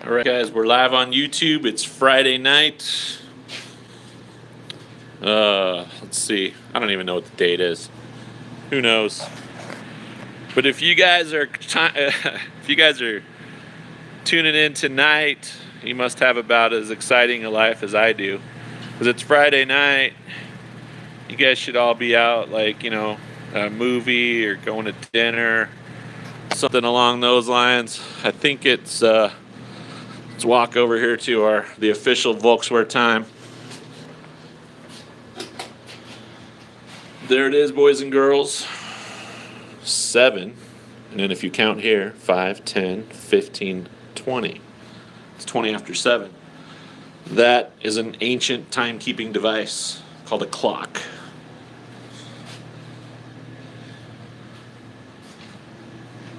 All right, guys, we're live on YouTube. It's Friday night. Let's see. I don't even know what the date is. Who knows? But if you guys are tuning in tonight, you must have about as exciting a life as I do, because it's Friday night. You guys should all be out, like, you know, a movie or going to dinner, something along those lines. I think it's let's walk over here to the official Volkswear time. There it is, boys and girls. 7, and then if you count here, 5, 10, 15, 20. It's 20 after 7. That is an ancient timekeeping device called a clock.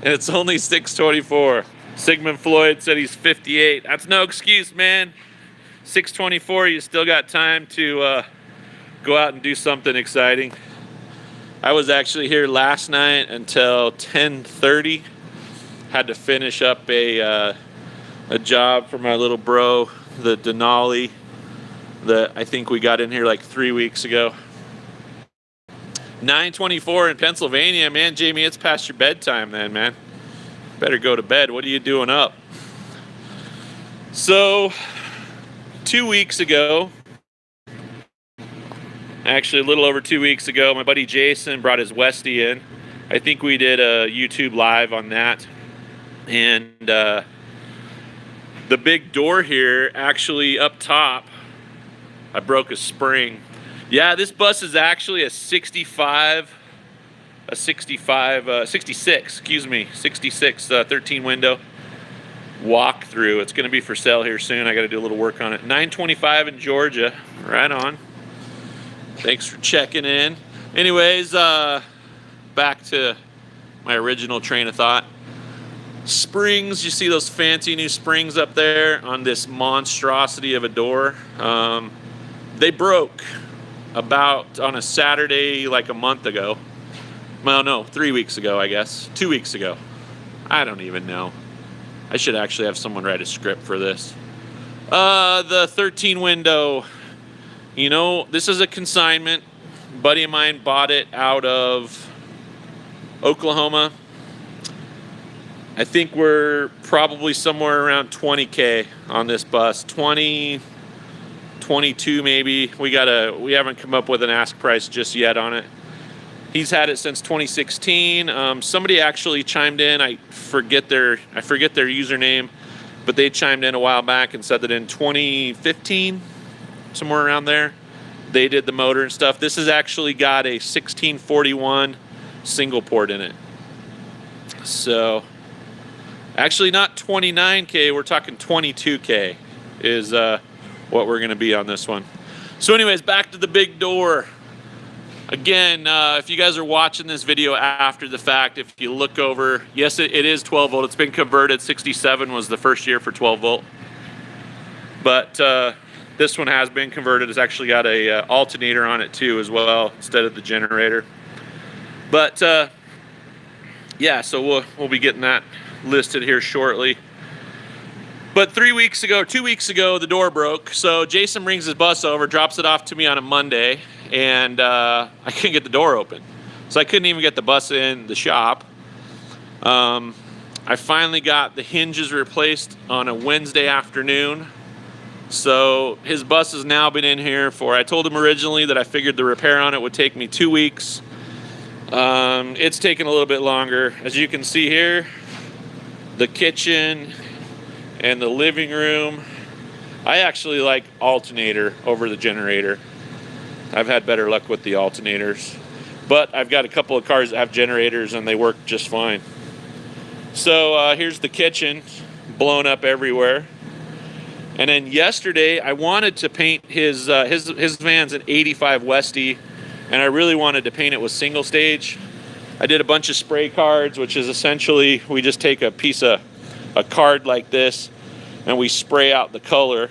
And it's only 6:24. Sigmund Floyd said he's 58. That's no excuse, man. 6:24, you still got time to go out and do something exciting. I was actually here last night until 10:30. Had to finish up a job for my little bro, the Denali, that I think we got in here like 3 weeks ago. 9:24 in Pennsylvania, man. Jamie, it's past your bedtime then, man. Better go to bed. What are you doing up? So, 2 weeks ago, actually a little over 2 weeks ago, my buddy Jayson brought his Westie in. I think we did a YouTube live on that. And the big door here, actually up top, I broke a spring. Yeah, this bus is actually a 66, 13 window walk through. It's going to be for sale here soon. I got to do a little work on it. 925 in Georgia. Right on. Thanks for checking in. Anyways, back to my original train of thought. Springs, you see those fancy new springs up there on this monstrosity of a door? They broke about on a Saturday like a month ago. Well, no, 3 weeks ago, I guess. 2 weeks ago. I don't even know. I should actually have someone write a script for this. The 13 window, you know, this is a consignment. A buddy of mine bought it out of Oklahoma. I think we're probably somewhere around 20K on this bus. 20, 22 maybe. We haven't come up with an ask price just yet on it. He's had it since 2016. Somebody actually chimed in. I forget their username, but they chimed in a while back and said that in 2015, somewhere around there, they did the motor and stuff. This has actually got a 1641 single port in it. So, actually not 29K, we're talking 22K is what we're gonna be on this one. So anyways, back to the big door. Again, if you guys are watching this video after the fact, if you look over, yes, it is 12 volt. It's been converted. 67 was the first year for 12 volt. But this one has been converted. It's actually got a alternator on it too as well, instead of the generator. But yeah, so we'll be getting that listed here shortly. But 2 weeks ago, the door broke. So Jayson brings his bus over, drops it off to me on a Monday, and I couldn't get the door open. So I couldn't even get the bus in the shop. I finally got the hinges replaced on a Wednesday afternoon. So his bus has now been in here I told him originally that I figured the repair on it would take me 2 weeks. It's taken a little bit longer. As you can see here, the kitchen and the living room, I actually like alternator over the generator. I've had better luck with the alternators, but I've got a couple of cars that have generators and they work just fine. So here's the kitchen, blown up everywhere. And then yesterday I wanted to paint his van's an 85 Westie, and I really wanted to paint it with single stage. I did a bunch of spray cards, which is essentially we just take a card like this and we spray out the color,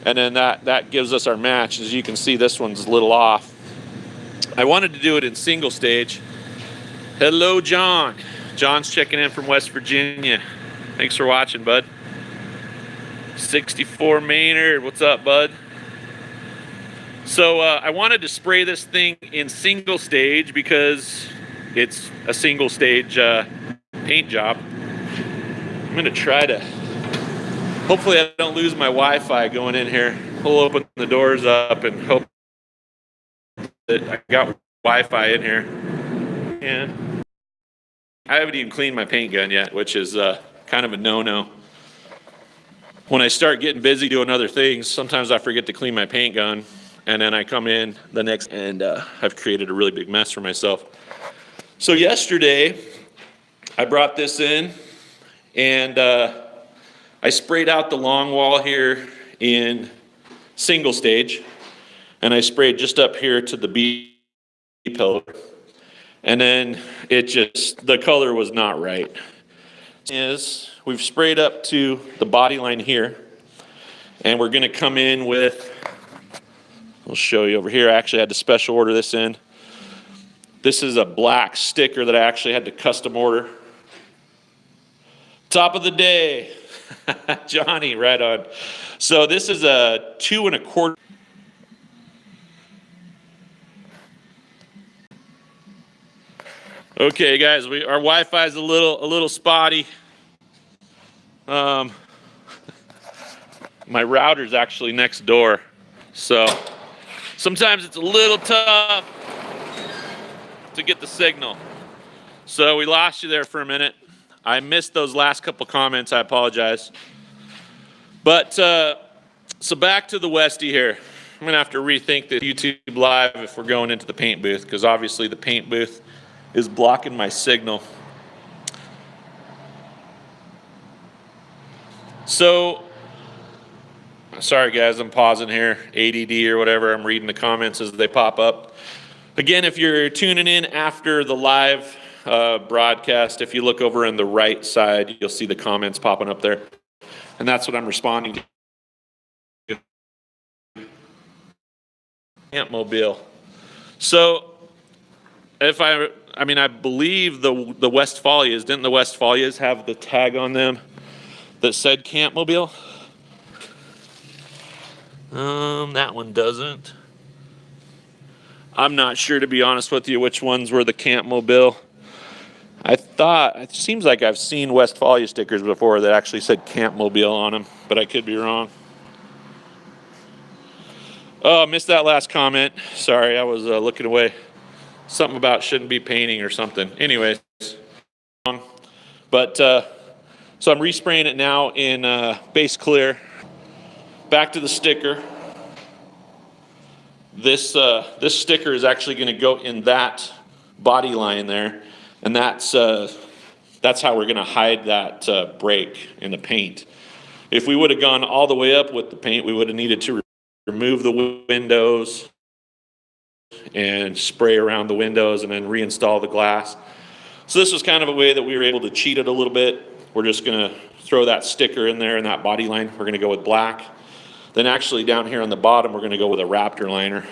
and then that gives us our match. As you can see, this one's a little off. I wanted to do it in single stage. Hello, John. John's checking in from West Virginia. Thanks for watching, bud. 64 Maynard, what's up, bud? So I wanted to spray this thing in single stage because it's a single stage paint job. I'm gonna try to, hopefully I don't lose my Wi-Fi going in here. We'll open the doors up and hope that I got Wi-Fi in here. And I haven't even cleaned my paint gun yet, which is kind of a no-no. When I start getting busy doing other things, sometimes I forget to clean my paint gun, and then I come in the next, and I've created a really big mess for myself. So yesterday, I brought this in, and I sprayed out the long wall here in single stage, and I sprayed just up here to the B pillar, and then it just, the color was not right. We've sprayed up to the body line here, and we're going to come in with, I'll show you over here. I actually had to special order this in. This is a black sticker that I actually had to custom order. Top of the day, Johnny, right on. So this is a 2 1/4. Okay, guys, our Wi-Fi is a little spotty. My router's actually next door, so sometimes it's a little tough to get the signal. So we lost you there for a minute. I missed those last couple comments. I apologize. But so back to the Westie here. I'm gonna have to rethink the YouTube Live if we're going into the paint booth, because obviously the paint booth is blocking my signal. So, sorry guys, I'm pausing here, ADD or whatever. I'm reading the comments as they pop up. Again, if you're tuning in after the live broadcast, if you look over on the right side, you'll see the comments popping up there. And that's what I'm responding to. Campmobile. So, I believe the Westfalias, didn't the Westfalias have the tag on them that said Campmobile? That one doesn't. I'm not sure, to be honest with you, which ones were the Campmobile. I thought, it seems like I've seen Westfalia stickers before that actually said Campmobile on them, but I could be wrong. Oh, missed that last comment. Sorry, I was looking away. Something about shouldn't be painting or something. Anyways, but so I'm respraying it now in base clear. Back to the sticker. This sticker is actually going to go in that body line there, and that's how we're going to hide that break in the paint. If we would have gone all the way up with the paint, we would have needed to remove the windows and spray around the windows and then reinstall the glass. So this was kind of a way that we were able to cheat it a little bit. We're just going to throw that sticker in there in that body line. We're going to go with black. Then actually down here on the bottom, we're going to go with a Raptor liner.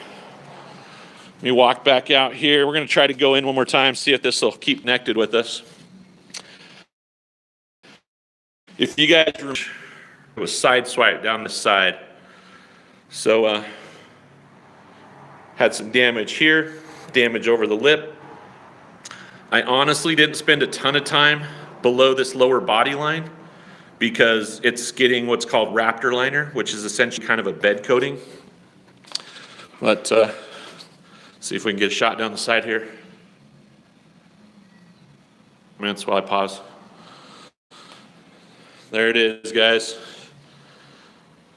Let me walk back out here. We're going to try to go in one more time, see if this will keep connected with us. If you guys remember, it was side swipe down the side. So had some damage here, damage over the lip. I honestly didn't spend a ton of time below this lower body line because it's getting what's called Raptor liner, which is essentially kind of a bed coating. But see if we can get a shot down the side here. Minutes while I pause. There it is, guys.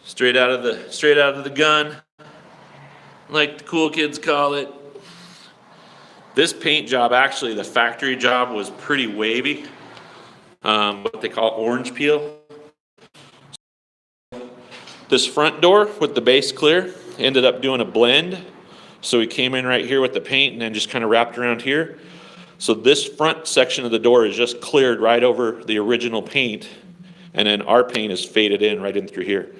Straight out of the gun, like the cool kids call it. This paint job, actually, the factory job was pretty wavy. What they call orange peel. This front door with the base clear ended up doing a blend. So we came in right here with the paint and then just kind of wrapped around here. So this front section of the door is just cleared right over the original paint. And then our paint is faded in right in through here.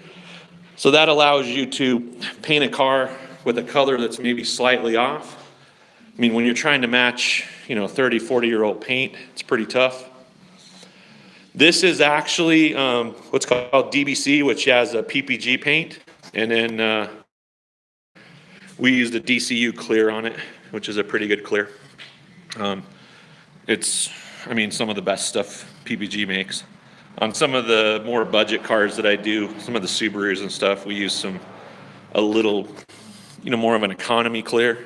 So that allows you to paint a car with a color that's maybe slightly off. I mean, when you're trying to match, 30, 40-year-old paint, it's pretty tough. This is actually what's called DBC, which has a PPG paint, and then we used a DCU clear on it, which is a pretty good clear. It's, I mean, some of the best stuff PPG makes. On some of the more budget cars that I do, some of the Subarus and stuff, we use a little, more of an economy clear.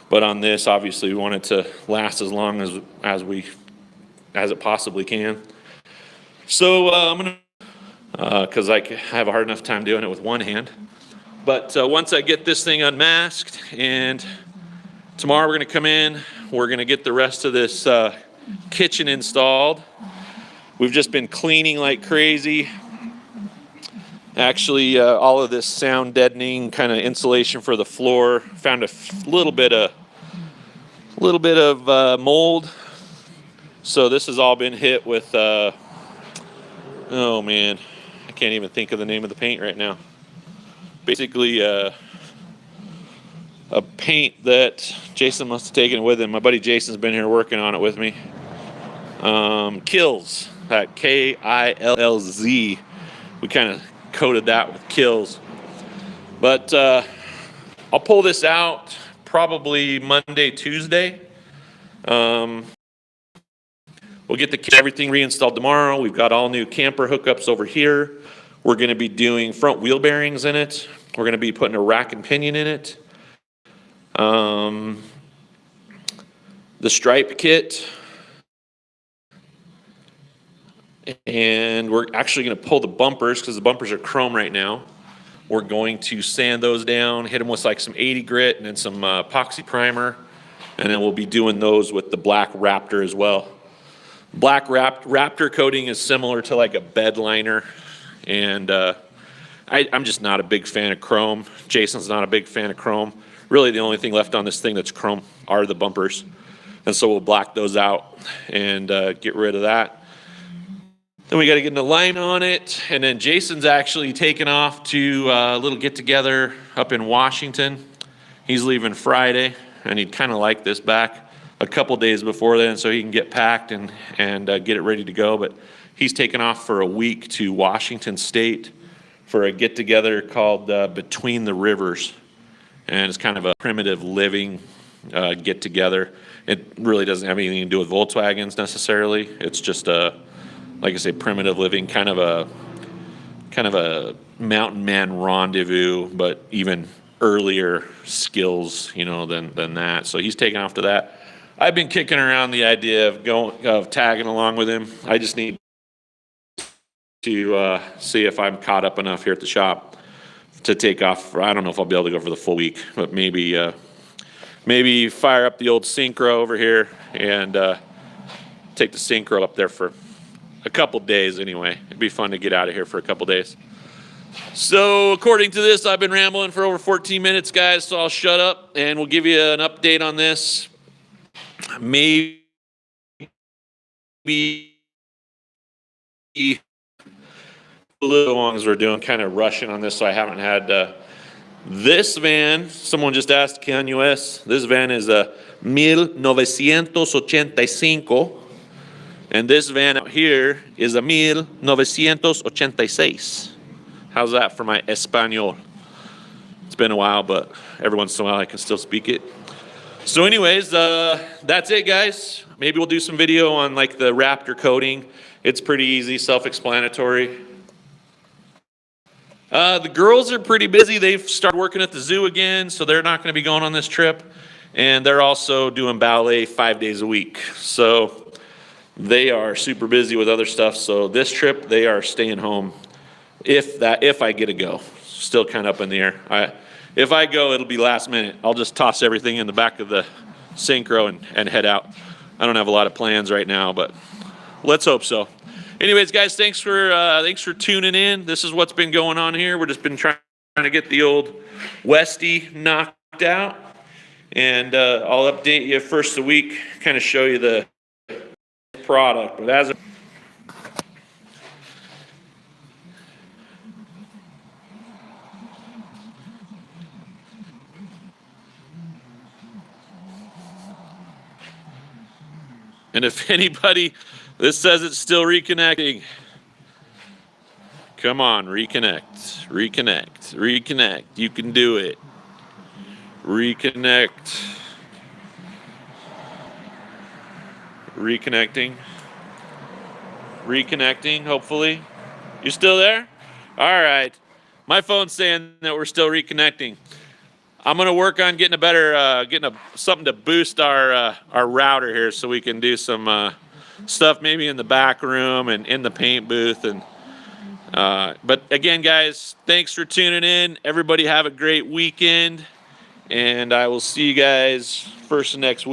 But on this, obviously, we want it to last as long as it possibly can. So I'm gonna, because I have a hard enough time doing it with one hand. But once I get this thing unmasked, and tomorrow we're gonna come in, we're gonna get the rest of this kitchen installed. We've just been cleaning like crazy. Actually, all of this sound deadening kind of insulation for the floor. Found a little bit of mold. So this has all been hit with, oh man, I can't even think of the name of the paint right now. Basically, a paint that Jayson must have taken with him. My buddy Jayson's been here working on it with me. Kills, that K-I-L-L-Z. We kind of coated that with Kills. But I'll pull this out probably Monday, Tuesday. We'll get everything reinstalled tomorrow. We've got all new camper hookups over here. We're going to be doing front wheel bearings in it. We're going to be putting a rack and pinion in it. The stripe kit. And we're actually going to pull the bumpers because the bumpers are chrome right now. We're going to sand those down, hit them with like some 80 grit and then some epoxy primer. And then we'll be doing those with the black Raptor as well. Black Raptor coating is similar to like a bed liner. And I'm just not a big fan of chrome. Jayson's not a big fan of chrome. Really the only thing left on this thing that's chrome are the bumpers. And so we'll black those out and get rid of that. Then we got to get an alignment on it. And then Jayson's actually taken off to a little get-together up in Washington. He's leaving Friday, and he'd kind of like this back a couple days before then so he can get packed and get it ready to go. But he's taken off for a week to Washington State for a get-together called Between the Rivers. And it's kind of a primitive living get-together. It really doesn't have anything to do with Volkswagens necessarily. It's just like I say, primitive living, kind of a mountain man rendezvous, but even earlier skills, than that. So he's taken off to that. I've been kicking around the idea of tagging along with him. I just need to see if I'm caught up enough here at the shop to take off. I don't know if I'll be able to go for the full week, but maybe fire up the old Synchro over here and take the Synchro up there for a couple days anyway. It'd be fun to get out of here for a couple days. So according to this, I've been rambling for over 14 minutes, guys, so I'll shut up and we'll give you an update on this. Maybe a little long as we're doing, kind of rushing on this, so I haven't had this van. Someone just asked, can US? This van is a 1985. And this van out here is a 1986. How's that for my Espanol? It's been a while, but every once in a while I can still speak it. So anyways, that's it, guys. Maybe we'll do some video on like the Raptor coating. It's pretty easy, self-explanatory. The girls are pretty busy. They've started working at the zoo again, so they're not going to be going on this trip. And they're also doing ballet 5 days a week. So they are super busy with other stuff, so this trip they are staying home. If I get to go, still kind of up in the air. If I go, it'll be last minute. I'll just toss everything in the back of the Synchro and head out. I don't have a lot of plans right now, but let's hope so. Anyways, guys, thanks for tuning in. This is what's been going on here. We're just been trying to get the old Westie knocked out, and I'll update you first of the week, kind of show you the product. But as and if anybody This says it's still reconnecting. Come on, reconnect, reconnect, reconnect. You can do it. Reconnect. Reconnecting. Reconnecting, hopefully. You still there? All right. My phone's saying that we're still reconnecting. I'm gonna work on getting a better, something to boost our router here, so we can do some stuff maybe in the back room and in the paint booth. And but again, guys, thanks for tuning in. Everybody have a great weekend, and I will see you guys first next week.